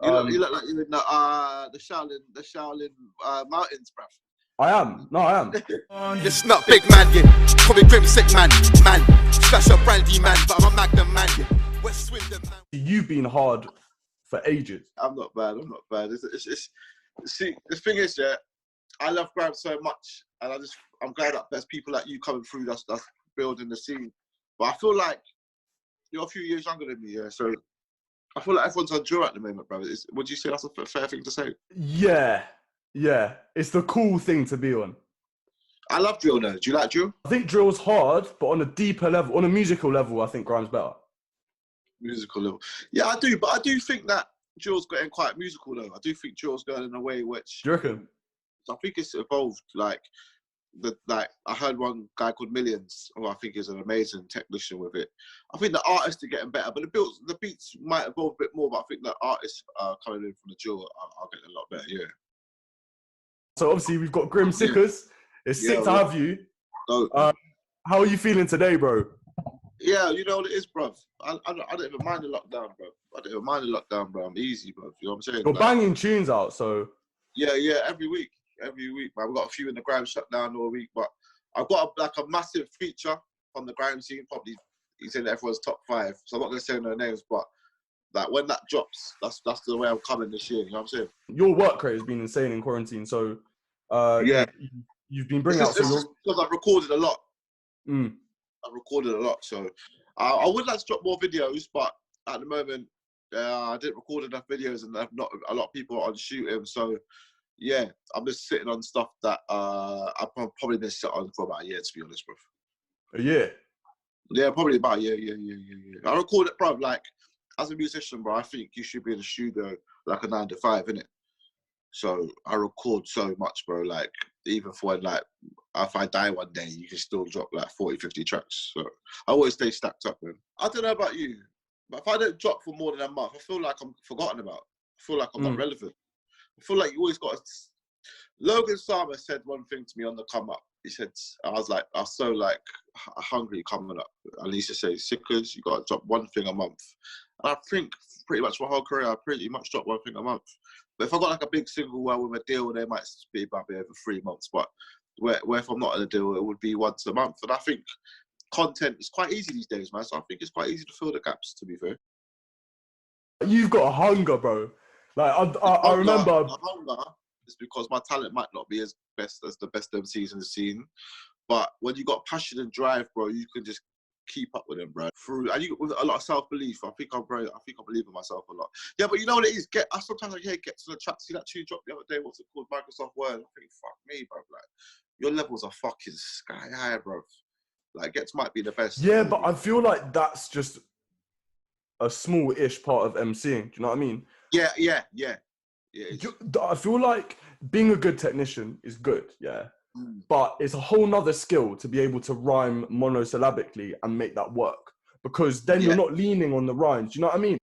You look like you're in the Shaolin mountains, bruv. I am. No, I am. It's not big man, yeah. Call me grim sick man. Splash up brandy man, but I'm a magnum man, yeah. West Swindon man. You've been hard for ages. I'm not bad. See, the thing is, yeah, I love grime so much, and I'm glad that there's people like you coming through that's building the scene. But I feel like you're a few years younger than me, yeah. So I feel like everyone's on drill at the moment, brother. Would you say that's a fair thing to say? Yeah. It's the cool thing to be on. I love drill though. Do you like drill? I think drill's hard, but on a deeper level, on a musical level, I think grime's better. Musical level. Yeah, I do. But I do think that drill's getting quite musical though. I do think drill's going in a way which... Do you reckon? I think it's evolved. Like I heard one guy called Millions, who I think is an amazing technician with it. I think the artists are getting better, but the beats might evolve a bit more. But I think the artists coming in from the drill are getting a lot better. Yeah. So obviously we've got Grim Sickers. It's sick to have you. How are you feeling today, bro? Yeah, you know what it is, bruv. I don't even mind the lockdown, bro. I'm easy, bruv. You know what I'm saying? You're banging tunes out, so... Yeah, every week, man. We've got a few in the grime shutdown all week, but I've got a massive feature on the grime scene. Probably he's in everyone's top 5, so I'm not gonna say no names, but like when that drops, that's the way I'm coming this year. You know what I'm saying? Your work rate has been insane in quarantine, so yeah, you've been bringing out. Because I've recorded a lot. Mm. I've recorded a lot, so I would like to drop more videos, but at the moment I didn't record enough videos, and not a lot of people on shooting. So yeah, I'm just sitting on stuff that I've probably been sitting on for about a year, to be honest, bro. A year? Yeah, probably about a year. I record it, bro. Like as a musician, bro, I think you should be in the studio like a 9 to 5, innit? So I record so much, bro. Like even for when, like, if I die one day, you can still drop like 40, 50 tracks. So I always stay stacked up, man. I don't know about you, but if I don't drop for more than a month, I feel like I'm forgotten about. I feel like I'm not relevant. I feel like you always got to... Logan Sama said one thing to me on the come up. He said, I was so like hungry coming up. And he used to say, Sickers, you got to drop one thing a month. And I think pretty much my whole career, I pretty much drop one thing a month. But if I got like a big single with a deal, they might be about over 3 months. But where if I'm not in a deal, it would be once a month. And I think content is quite easy these days, man. So I think it's quite easy to fill the gaps, to be fair. You've got a hunger, bro. Like I remember. The hunger is because my talent might not be as best as the best MCs in the scene, but when you got passion and drive, bro, you can just keep up with them, bro. And you with a lot of self-belief. I think I believe in myself a lot. Yeah, but you know what it is? Sometimes I hear get to the track. See that tune drop the other day? What's it called? Microsoft Word. I think, fuck me, bro. Like your levels are fucking sky high, bro. Like Gets might be the best. Yeah, but I feel like that's just a small-ish part of MCing. Do you know what I mean? Yeah. I feel like being a good technician is good, yeah. But it's a whole nother skill to be able to rhyme monosyllabically and make that work. Because then you're not leaning on the rhymes. Do you know what I mean?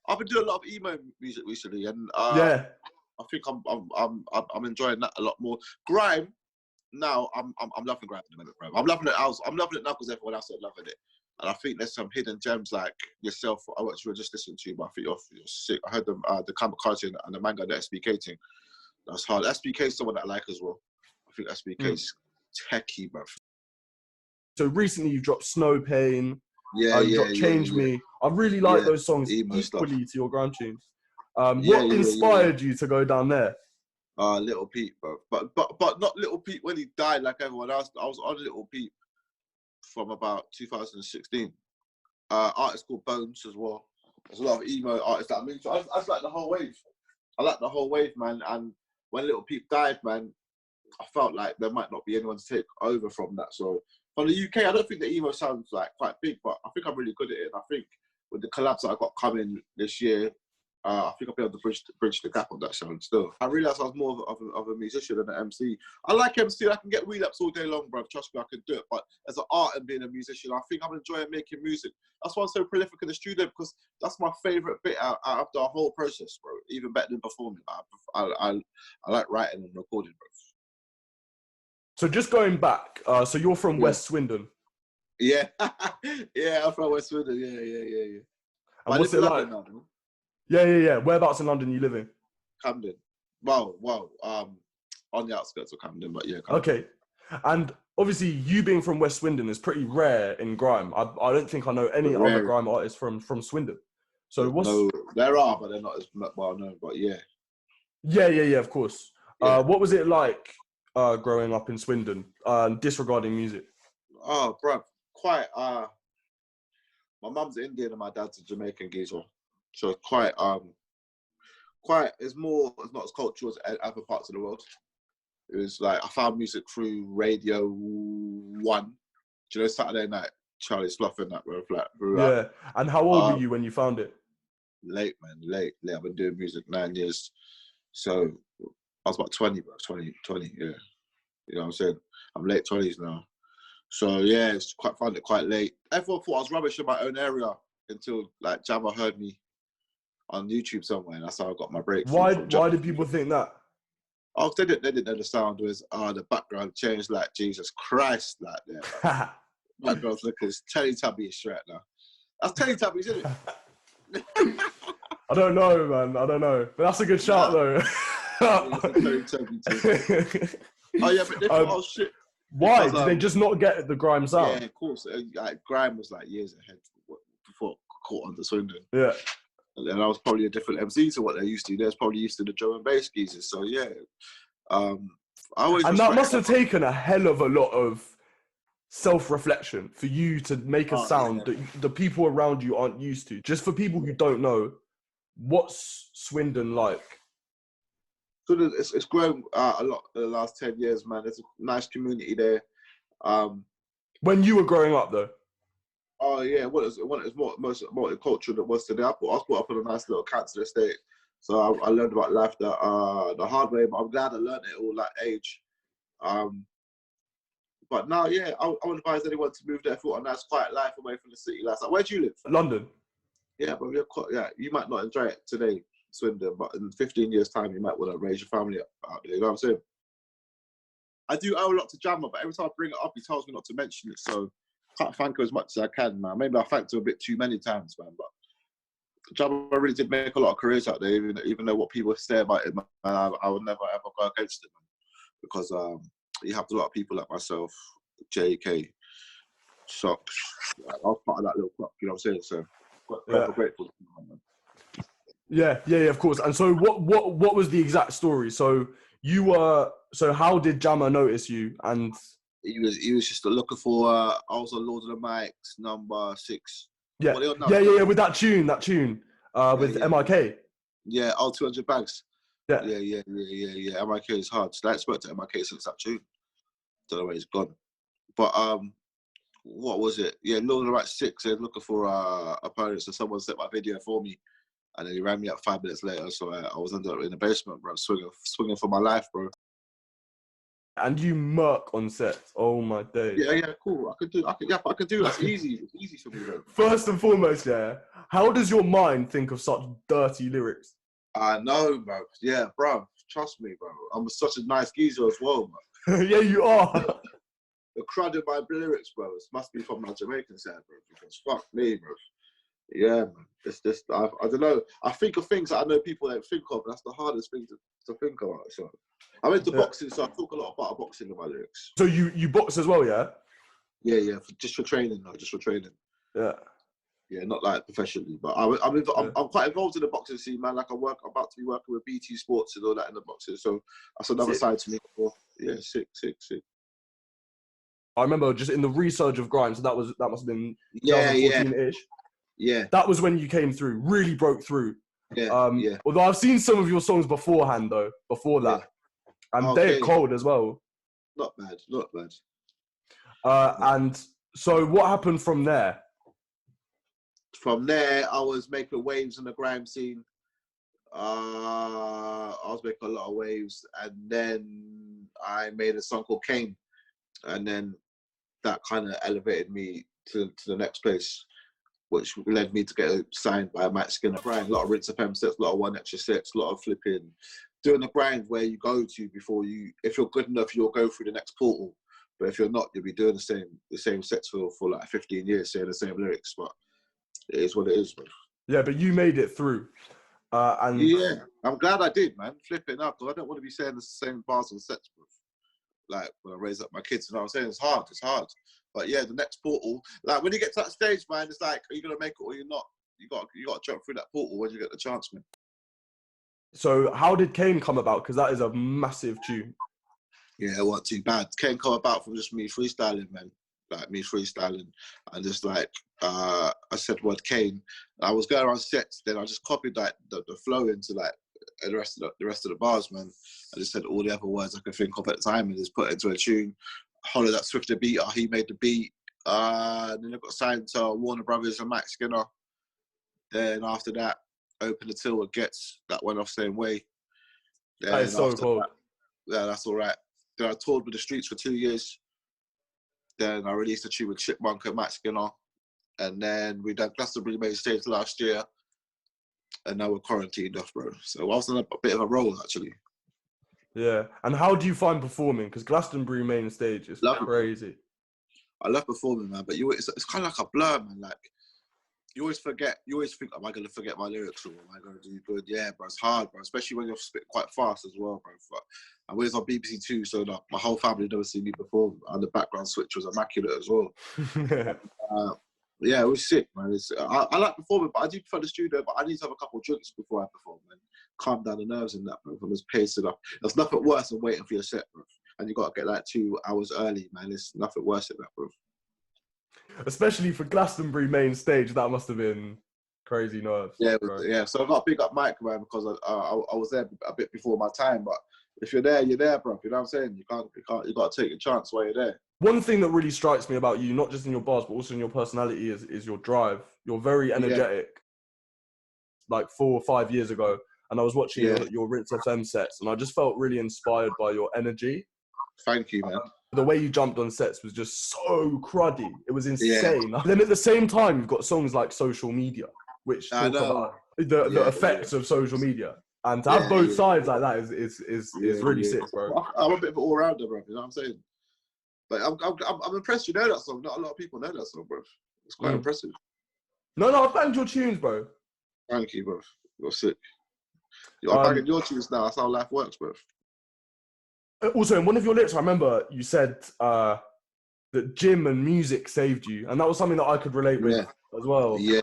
I've been doing a lot of emo music recently, and yeah, I think I'm enjoying that a lot more. Grime, now I'm loving grime at the minute, bro. I'm loving it. I'm loving it now because everyone else is loving it. And I think there's some hidden gems like yourself. I watched you were just listening to you, but I think you're sick. I heard the Kamikaze and the Manga, the SBK thing. That's hard. SBK is someone that I like as well. I think SBK is techie, bro. So recently you dropped Snow Pain. You dropped Change Me. I really like those songs equally to your grime tunes. What inspired you to go down there? Little Peep, bro. But not Little Peep when he died like everyone else. I was on Little Peep from about 2016. Artist called Bones as well. There's a lot of emo artists that I mean. So I just like the whole wave. I like the whole wave, man. And when Little Peep died, man, I felt like there might not be anyone to take over from that. So from the UK, I don't think the emo sounds like quite big, but I think I'm really good at it. And I think with the collabs that I got coming this year, I think I'll be able to bridge the gap on that sound still. I realised I was more of a musician than an MC. I like MC. I can get relapse all day long, bro. Trust me, I can do it. But as an art and being a musician, I think I'm enjoying making music. That's why I'm so prolific in the studio, because that's my favourite bit out of the whole process, bro. Even better than performing. I like writing and recording, bro. So just going back, so you're from West Swindon? Yeah. Yeah, I'm from West Swindon. Yeah. And what's it like? Yeah. Whereabouts in London you living? Camden. Well, on the outskirts of Camden, but yeah. Camden. Okay. And obviously, you being from West Swindon is pretty rare in grime. I don't think I know any other grime artists from Swindon. So No, there are, but they're not as well known. But yeah. Yeah, of course. Yeah. What was it like growing up in Swindon, disregarding music? Oh, bro, quite. My mum's Indian and my dad's a Jamaican geezer, so it's quite. It's not as cultural as other parts of the world. It was like I found music through Radio 1. Do you know Saturday Night, Charlie Slough and that, Yeah. And how old were you when you found it? Late, man, late. I've been doing music 9 years. So I was about 20, bro. 20, yeah. You know what I'm saying? I'm late 20s now. So yeah, it's found it quite late. Everyone thought I was rubbish in my own area until like Jammer heard me on YouTube somewhere, and that's how I got my break. Why did people think that? Oh, they didn't know the sound was the background changed like Jesus Christ, like that. Like, background's looking Teletubbies right now. That's Teletubbies, isn't it? I don't know, man. I don't know, but that's a good shout though. Oh yeah, but they thought, oh shit. Why did they just not get the grime sound? Yeah, of course. Like grime was like years ahead before it caught on to Swindon. Yeah. And I was probably a different MC to what they're used to. They're probably used to the drum and bass geezers. So yeah, and that must have taken a hell of a lot of self-reflection for you to make a sound that the people around you aren't used to. Just for people who don't know, what's Swindon like? So it's grown a lot in the last 10 years, man. There's a nice community there. When you were growing up, though? Oh yeah, what is more multicultural than it was today. I was brought up in a nice little council estate, so I learned about life the hard way. But I'm glad I learned it all that age. But now, yeah, I would advise anyone to move there for a nice quiet life away from the city. Like, where do you live? London. Yeah, but you might not enjoy it today, Swindon, but in 15 years' time, you might want to raise your family out there. You know what I'm saying? I do owe a lot to Jammer, but every time I bring it up, he tells me not to mention it. So I can't thank him as much as I can, man. Maybe I thanked him a bit too many times, man. But Jammer really did make a lot of careers out there, even though what people say about him, man, I would never ever go against him, man, because you have a lot of people like myself, JK, Socks. I was part of that little club, you know what I'm saying? So I'm grateful to him, man. Yeah, of course. And so what was the exact story? So how did Jammer notice you? And he was just looking for I was on Lord of the Mics number 6. Yeah, with that tune with MIK. Yeah, all 200 bags. Yeah. MIK is hard. So I spoke to MIK since that tune. Don't know where he's gone. But what was it? Yeah, Lord of the Mics 6. They're looking for opponents, so someone set my video for me. And then he ran me up 5 minutes later, so I was in the basement, bro, swinging for my life, bro. And you murk on set. Oh my days. Yeah, cool. I could do. That's easy. It's easy for me, bro. First and foremost, yeah. How does your mind think of such dirty lyrics? I know, bro. Yeah, bro. Trust me, bro. I'm such a nice geezer as well, bro. Yeah, you are. The crud in my lyrics, bro. It must be from my Jamaican side, bro. Because fuck me, bro. Yeah, man. It's just I don't know. I think of things that I know people don't think of. That's the hardest thing to think about. So I'm into boxing, so I talk a lot about boxing in my lyrics. So you box as well, yeah? Yeah. Just for training. Yeah, not like professionally, but I'm quite involved in the boxing scene, man. Like I'm about to be working with BT Sports and all that in the boxing. So that's another side to me. Yeah, sick. I remember just in the research of grime, so that must have been 2014-ish. Yeah. That was when you came through, really broke through. Yeah. Although I've seen some of your songs beforehand, though, before that. Yeah. And they're cold as well. Not bad. And so what happened from there? From there, I was making waves in the grime scene. I was making a lot of waves. And then I made a song called Kane. And then that kind of elevated me to the next place, which led me to get signed by Mike Skinner. Grind, a lot of rinse FM sets, a lot of 1 extra sets, a lot of flipping. Doing the grind where you go to before if you're good enough, you'll go through the next portal. But if you're not, you'll be doing the same sets for like 15 years, saying the same lyrics. But it is what it is, man. Yeah, but you made it through. And yeah, I'm glad I did, man. Flipping up, because I don't want to be saying the same bars on sets, bro. Like when I raise up my kids, you know what I'm saying? It's hard. But yeah, the next portal, like when you get to that stage, man, it's like, are you gonna make it or you're not? You got to jump through that portal when you get the chance, man. so how did Kane come about? Because that is a massive tune. Yeah, it wasn't too bad. Kane come about from just me freestyling, man. Like me freestyling, and just like I said, word Kane. I was going around sets, then I just copied like the flow into like the rest of the bars, man. I just said all the other words I could think of at the time and just put it into a tune. Hollow that Swift the beater, he made the beat. And then I got signed to Warner Brothers and Max Skinner. Then after that, Open the Till with Gets, that went off same way. Then That is so cool. Yeah, that's all right. Then I toured with the Streets for 2 years. Then I released a tune with Chipmunk and Max Skinner. And then we done Glastonbury main stage last year. And now we're quarantined off, bro. So I was on a bit of a roll, actually. Yeah. And how do you find performing? Because Glastonbury main stage is crazy. I love performing, man. But it's kind of like a blur, man. Like, you always forget. You always think, am I going to forget my lyrics or am I going to do good? Yeah, bro. It's hard, bro. Especially when you're spit quite fast as well, bro. But I was on BBC Two, so like, my whole family never seen me perform. And the background switch was immaculate as well. Yeah, it was sick, man. I like performing, but I do prefer the studio. But I need to have a couple of drinks before I perform and calm down the nerves and that, bro. I'm just pacing up. There's nothing worse than waiting for your set, bro. And you got to get like 2 hours early, man. There's nothing worse than that, bro. Especially for Glastonbury main stage, that must have been crazy nerves. Yeah, yeah. So I got to big up Mike, man, because I was there a bit before my time. But if you're there, bro. You know what I'm saying? You got to take a chance while you're there. One thing that really strikes me about you, not just in your bars, but also in your personality, is your drive. You're very energetic. Yeah. Like 4 or 5 years ago, and I was watching your Rinse FM sets, and I just felt really inspired by your energy. Thank you, man. The way you jumped on sets was just so cruddy. It was insane. Yeah. Then at the same time, you've got songs like Social Media, which talk about the effects of social media. And to have both sides like that is really sick, bro. I'm a bit of an all-rounder, bro. You know what I'm saying? Like, I'm impressed you know that song. Not a lot of people know that song, bro. It's quite impressive. No, I've banged your tunes, bro. Thank you, bro. You're sick. I'm banging your tunes now. That's how life works, bro. Also, in one of your lyrics, I remember you said that gym and music saved you. And that was something that I could relate with as well. Yeah.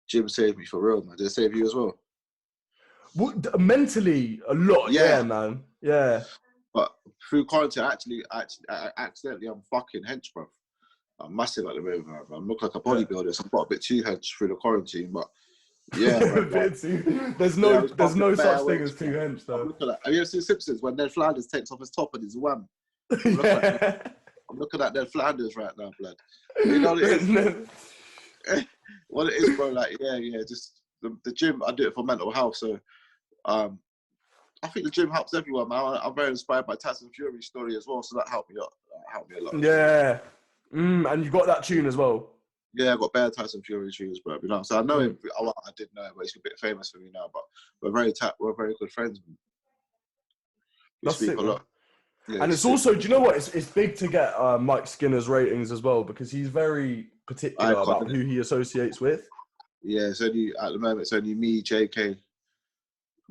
Gym saved me for real, man. Did it save you as well? Mentally, a lot. Yeah, man. Yeah. But through quarantine, I accidentally, I'm fucking hench, bro. I'm massive at the moment, bro. I'm looking like a bodybuilder, so I've got a bit too hench through the quarantine, but yeah, bro, the's no such thing as too hench, though. Have you ever seen Simpsons when Ned Flanders takes off his top and he's wham? I'm looking at Ned Flanders right now, blood. You know what it is? What it is, bro, like, just the gym, I do it for mental health, so I think the gym helps everyone, man. I'm very inspired by Tyson Fury's story as well, so that helped me a lot. Yeah. And you got that tune as well. Yeah, I got bare Tyson Fury tunes, bro. You know, so I know him. I did know him, but he's a bit famous for me now. But we're very good friends. We speak a lot. Yeah, and it's also, do you know what? It's big to get Mike Skinner's ratings as well, because he's very particular about who he associates with. Yeah, at the moment, it's only me, JK,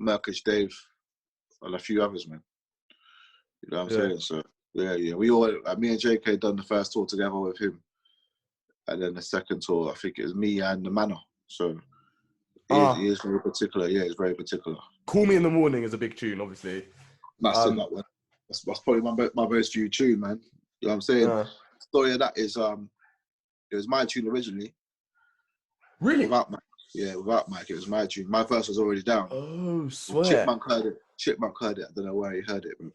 Merkish, Dave, and a few others, man. You know what I'm saying? So we all, me and JK done the first tour together with him, and then the second tour, I think it was me and the Manor. So he is very particular. Yeah, he's very particular. Call Me in the Morning is a big tune, obviously. Massive, that one. That's probably my most viewed tune, man. You know what I'm saying? The story of that is it was my tune originally. Really? Without Mike, it was my tune. My verse was already down. Oh, swear. Chipmunk heard it. I don't know where he heard it, bro.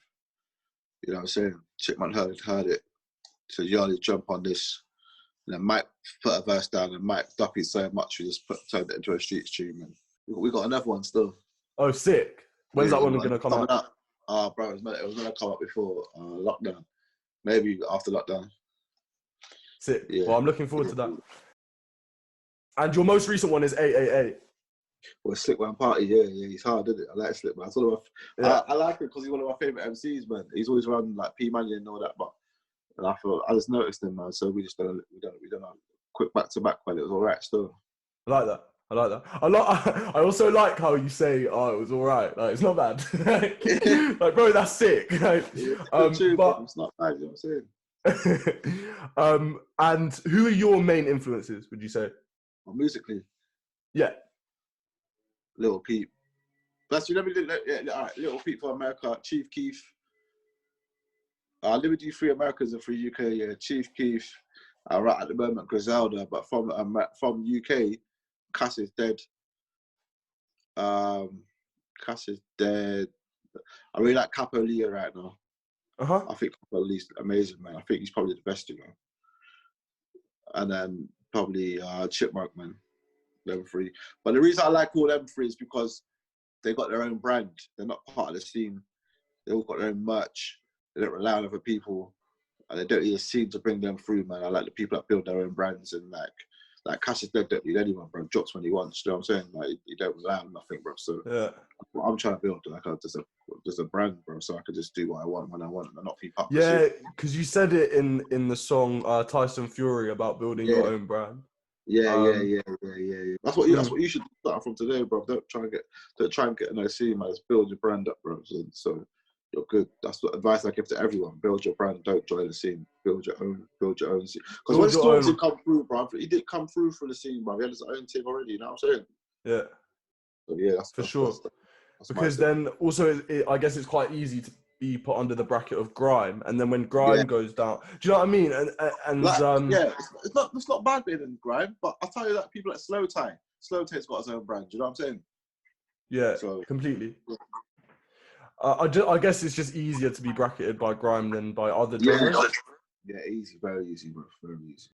You know what I'm saying? Chipmunk heard it. So Yardy jump on this. And then Mike put a verse down, and Mike ducked so much we just turned it into a Streets tune, man. We got another one still. Oh, sick. When's that one going to come out? Bro, it was going to come up before lockdown. Maybe after lockdown. Sick. Yeah. Well, I'm looking forward to that. And your most recent one is 888. Well, Slickman Party, yeah, he's hard, isn't it? I like Slickman. I like it because he's one of my favourite MCs, man. He's always around like P Money and all that, and I just noticed him, man. So we just done a quick back to back, but it was all right still. I like that. I like that. I also like how you say, "Oh, it was all right." Like, it's not bad. Like, bro, that's sick. Like, True, but it's not bad. You know what I'm saying? and who are your main influences? Would you say? Well, musically, Yeah. Little Peep. That's let me do. All right, Little Peep for America. Chief Keef. Let me do 3 Americans and 3 UK. Yeah, Chief Keef. Right at the moment, Griselda, but from UK, Cass is dead. Cass is dead. I really like Capo Leo right now. I think Capo Leo's amazing, man. I think he's probably the best, you know. And then probably Chipmunk, man. Them 3. But the reason I like all them 3 is because they got their own brand. They're not part of the scene. They all got their own merch. They don't rely on other people. And they don't need a scene to bring them through, man. I like the people that build their own brands and like Cass is dead, don't need anyone, bro. Drops when he wants, you know what I'm saying? Like, you don't rely on nothing, bro. So Yeah. what I'm trying to build, like, just a brand, bro, so I can just do what I want when I want and not be part of Yeah, the scene. because you said it in the song Tyson Fury about building your own brand. Yeah. That's what you should start from today, bro. Don't try and get an OC, man. Just build your brand up, bro. So you're good. That's the advice I give to everyone. Build your brand. Don't join the scene. Build your own scene. Because when Storm did come through, bro, he did come through the scene, bro. He had his own team already. You know what I'm saying? Yeah. So yeah, that's for sure. That's because then also I guess it's quite easy to be put under the bracket of grime, and then when grime goes down, do you know what I mean? And yeah, it's not bad being in grime, but I'll tell you that people like Slow Tie's got his own brand. Do you know what I'm saying? Yeah, so, completely. I guess it's just easier to be bracketed by grime than by other genres. Yeah, easy, very easy, bro, very easy.